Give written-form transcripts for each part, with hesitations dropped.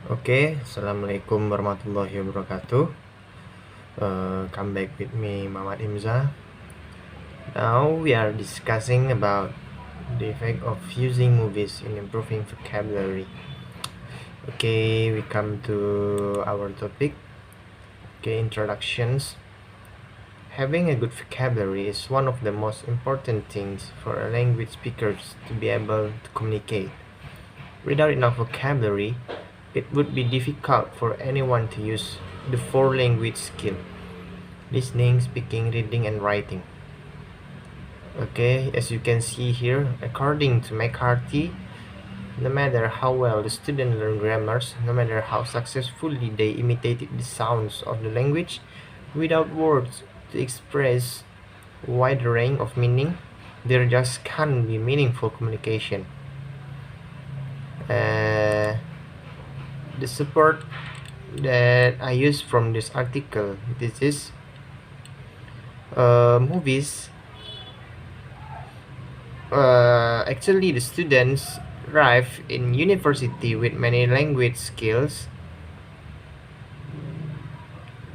Oke, Assalamualaikum warahmatullahi wabarakatuh. Come back with me, Muhammad Imza. Now we are discussing about the effect of using movies in improving vocabulary. Okay, we come to our topic. Okay, introductions. Having a good vocabulary is one of the most important things for a language speakers to be able to communicate. Without enough vocabulary, it would be difficult for anyone to use the four language skill: listening, speaking, reading, and writing. Okay, as you can see here, according to McCarthy, no matter how well the student learn grammars, no matter how successfully they imitated the sounds of the language, without words to express a wide range of meaning, there just can't be meaningful communication. The support that I use from this article, this is movies. Actually, the students arrive in university with many language skills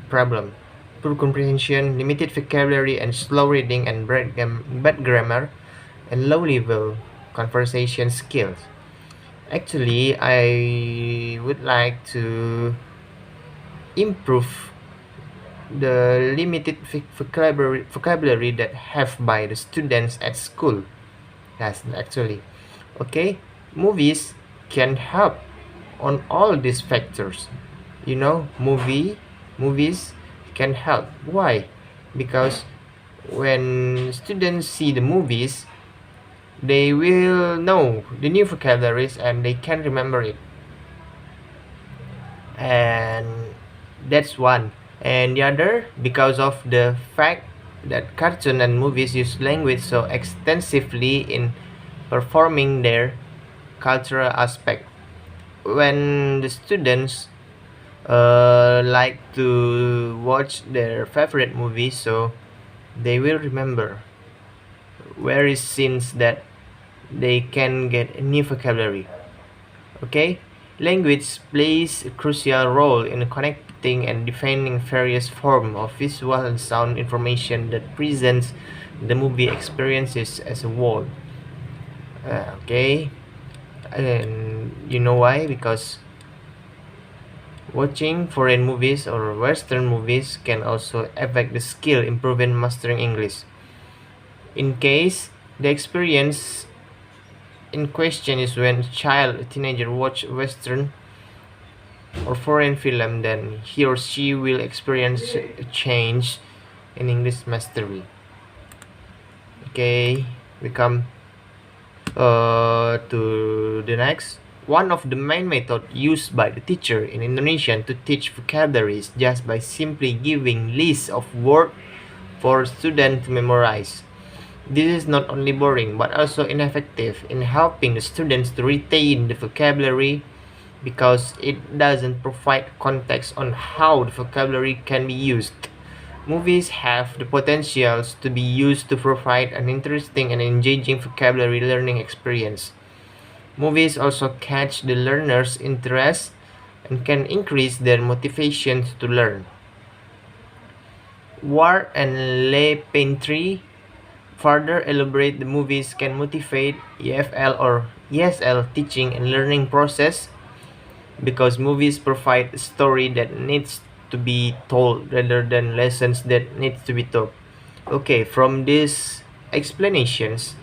problem: poor comprehension, limited vocabulary, and slow reading, and bad grammar, and low-level conversation skills. Actually, I would like to improve the limited vocabulary that have by the students at school. Yes, actually. Okay, movies can help on all these factors. Movies can help. Why? Because when students see the movies, they will know the new vocabularies and they can remember it. And that's one. And the other, because of the fact that cartoon and movies use language so extensively in performing their cultural aspect. When the students like to watch their favorite movie, so they will remember various scenes that they can get a new vocabulary. Okay, language plays a crucial role in connecting and defining various forms of visual and sound information that presents the movie experiences as a whole. Okay, and you know why? Because watching foreign movies or Western movies can also affect the skill improving mastering English. In case the experience in question is when a child or teenager watch Western or foreign film, then he or she will experience a change in English mastery. Okay, we come to the next. One of the main methods used by the teacher in Indonesian to teach vocabulary is just by simply giving lists of words for students to memorize. This is not only boring but also ineffective in helping the students to retain the vocabulary because it doesn't provide context on how the vocabulary can be used. Movies have the potentials to be used to provide an interesting and engaging vocabulary learning experience. Movies also catch the learner's interest and can increase their motivation to learn. Ward and Lepentry further elaborate the movies can motivate EFL or ESL teaching and learning process because movies provide a story that needs to be told rather than lessons that needs to be taught. Okay, from these explanations,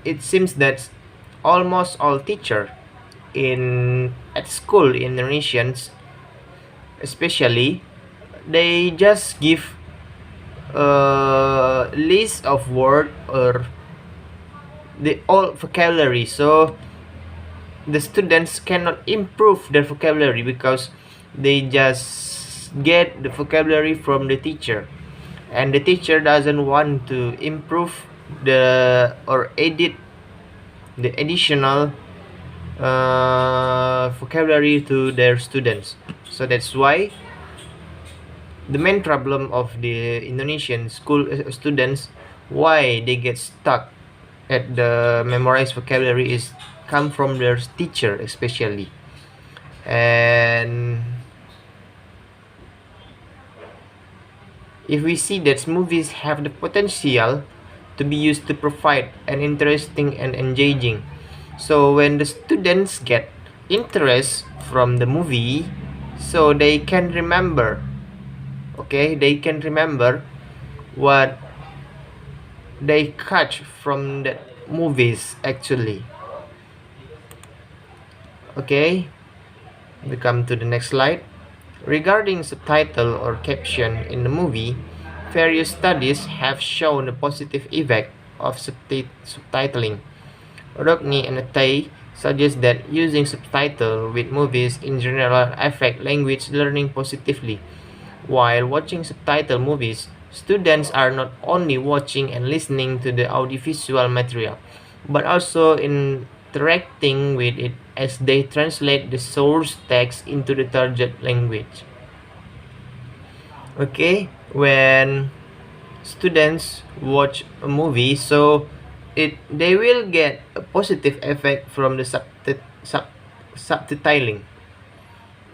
it seems that almost all teachers at school in Indonesians, especially, they just give a list of word or the old vocabulary, so the students cannot improve their vocabulary because they just get the vocabulary from the teacher, and the teacher doesn't want to improve or edit the additional vocabulary to their students. So that's why the main problem of the Indonesian school students, why they get stuck at the memorized vocabulary, is come from their teacher especially. And if we see that movies have the potential to be used to provide an interesting and engaging, so when the students get interest from the movie, so they can remember, okay, they can remember what they catch from the movies actually. Okay, we come to the next slide. Regarding subtitle or caption in the movie, various studies have shown the positive effect of subtitling. Rodney and Tay suggest that using subtitle with movies in general affect language learning positively. While watching subtitle movies, students are not only watching and listening to the audiovisual material, but also interacting with it as they translate the source text into the target language. Okay, when students watch a movie, so they will get a positive effect from the subtitling.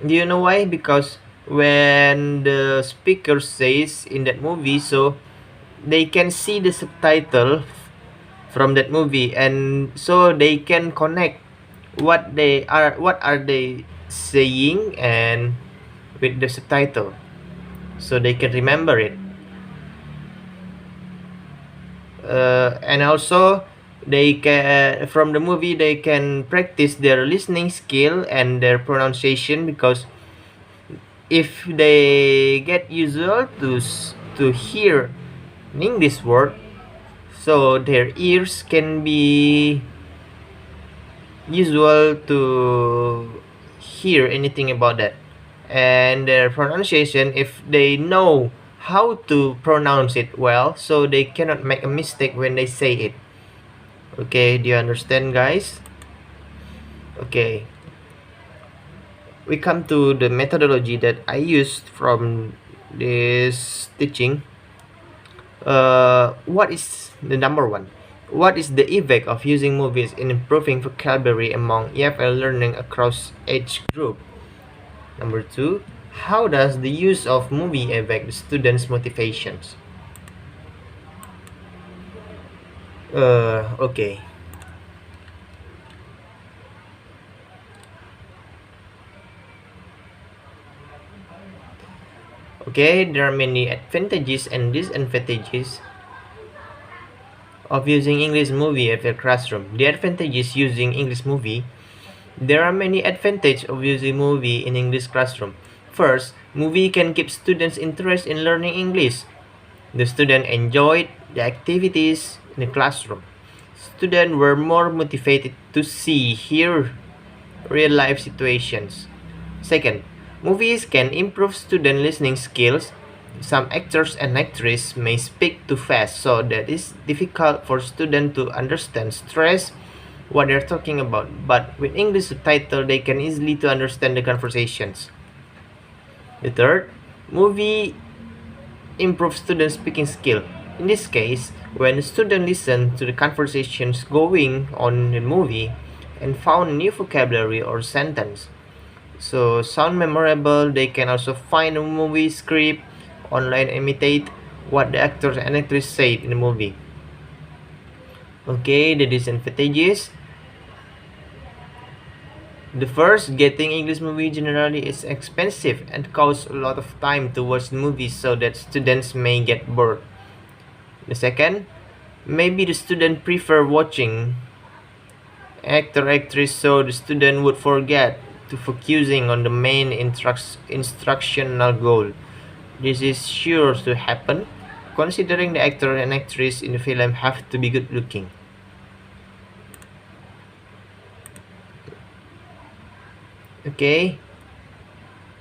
Do you know why? Because when the speaker says in that movie, so they can see the subtitle from that movie, and so they can connect what are they saying and with the subtitle, so they can remember it. And also they can, from the movie, they can practice their listening skill and their pronunciation, because if they get usual to hear an English word, so their ears can be usual to hear anything about that. And their pronunciation, if they know how to pronounce it well, so they cannot make a mistake when they say it. Okay, do you understand, guys? Okay, we come to the methodology that I used from this teaching. What is the number one? What is the effect of using movies in improving vocabulary among EFL learning across age group? Number two, how does the use of movie affect the students' motivations? Okay. Okay, there are many advantages and disadvantages of using English movie at your classroom. The advantages using English movie. There are many advantages of using movie in English classroom. First, movie can keep students' interest in learning English. The student enjoyed the activities in the classroom. Students were more motivated to see, hear real life situations. Second, movies can improve student listening skills. Some actors and actresses may speak too fast, so that is difficult for students to understand stress what they're talking about. But with English subtitle, they can easily to understand the conversations. The third, movie improves student speaking skill. In this case, when the student listen to the conversations going on in the movie and found new vocabulary or sentence, so sound memorable, they can also find a movie script online, imitate what the actors and actresses said in the movie. Okay, the disadvantages. The first, getting English movie generally is expensive and costs a lot of time to watch the movies, so that students may get bored. The second, maybe the student prefer watching actor actress, so the student would forget to focusing on the main instructional goal. This is sure to happen, considering the actor and actress in the film have to be good looking. Okay,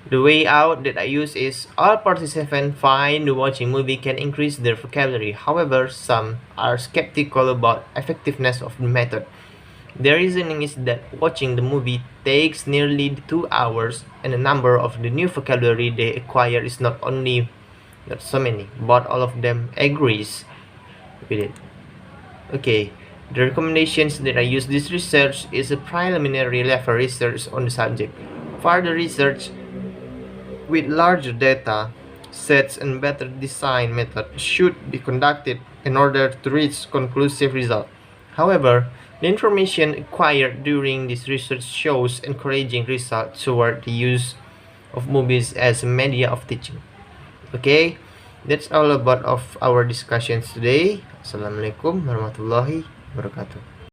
the way out that I use is all participants find the watching movie can increase their vocabulary. However, some are skeptical about effectiveness of the method. Their reasoning is that watching the movie takes nearly 2 hours, and the number of the new vocabulary they acquire is not so many, but all of them agrees with it. Okay, The recommendations that I use this research is a preliminary level research on the subject. Further research with larger data sets and better design methods should be conducted in order to reach conclusive results. However, the information acquired during this research shows encouraging results toward the use of movies as a media of teaching. Okay, that's all about of our discussions today. Assalamualaikum warahmatullahi wabarakatuh.